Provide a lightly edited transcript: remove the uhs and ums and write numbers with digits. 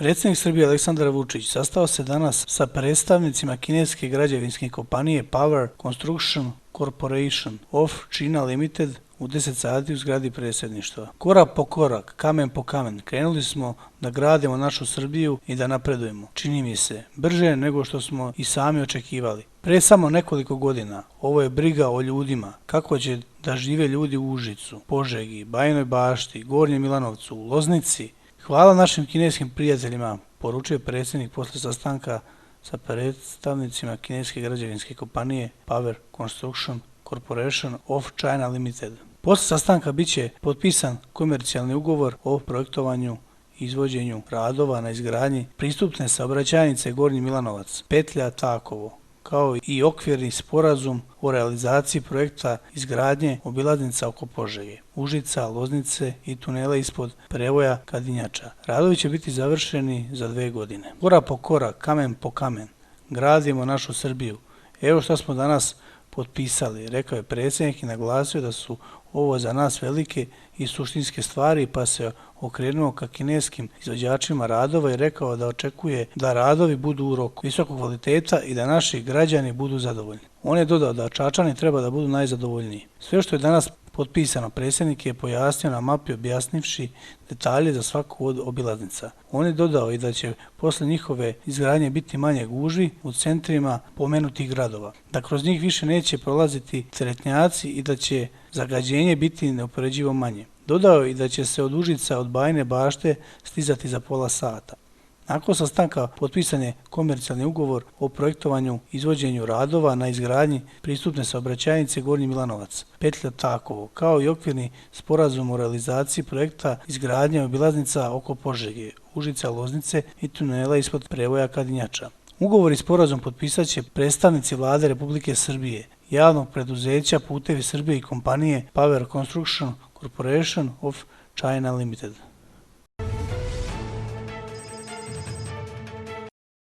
Predsjednik Srbije Aleksandar Vučić sastao se danas sa predstavnicima kineske građevinske kompanije Power Construction Corporation of China Limited u 10 sati u zgradi predsjedništva. Korak po korak, kamen po kamen, krenuli smo da gradimo našu Srbiju i da napredujemo. Čini mi se, brže nego što smo i sami očekivali. Pre samo nekoliko godina ovo je briga o ljudima, kako će da žive ljudi u Užicu, Požegi, Bajinoj Bašti, Gornjem Milanovcu, Loznici. Hvala našim kineskim prijateljima, poručuje predsjednik posle sastanka sa predstavnicima kineske građevinske kompanije Power Construction Corporation of China Limited. Posle sastanka biće potpisan komercijalni ugovor o projektovanju i izvođenju radova na izgradnji pristupne saobraćajnice Gornji Milanovac, petlja Takovo, kao i okvirni sporazum o realizaciji projekta izgradnje obilaznica oko Požege, Užica, Loznice i tunela ispod prevoja Kadinjača. Radovi će biti završeni za 2 godine. Korak po korak, kamen po kamen, gradimo našu Srbiju. Evo šta smo danas potpisali, rekao je predsjednik i naglasio da su ovo za nas velike i suštinske stvari, pa se okrenuo ka kineskim izvođačima radova i rekao da očekuje da radovi budu u roku visokog kvaliteta i da naši građani budu zadovoljni. On je dodao da Čačani treba da budu najzadovoljniji. Sve što je danas potpisano, predsjednik je pojasnio na mapi objasnivši detalje za svaku od obilaznica. On je dodao i da će posle njihove izgradnje biti manje gužvi u centrima pomenutih gradova, da kroz njih više neće prolaziti teretnjaci i da će zagađenje biti neuporedivo manje. Dodao je i da će se od Užica od Bajine Bašte stizati za pola sata. Nakon sastanka potpisan je komercijalni ugovor o projektovanju i izvođenju radova na izgradnji pristupne saobraćajnice Gornji Milanovac, petlja Takovo, kao i okvirni sporazum o realizaciji projekta izgradnje obilaznica oko Požege, Užica, Loznice i tunela ispod prevoja Kadinjača. Ugovor i sporazum potpisat će predstavnici Vlade Republike Srbije, javnog preduzeća Putevi Srbije i kompanije Power Construction Corporation of China Limited.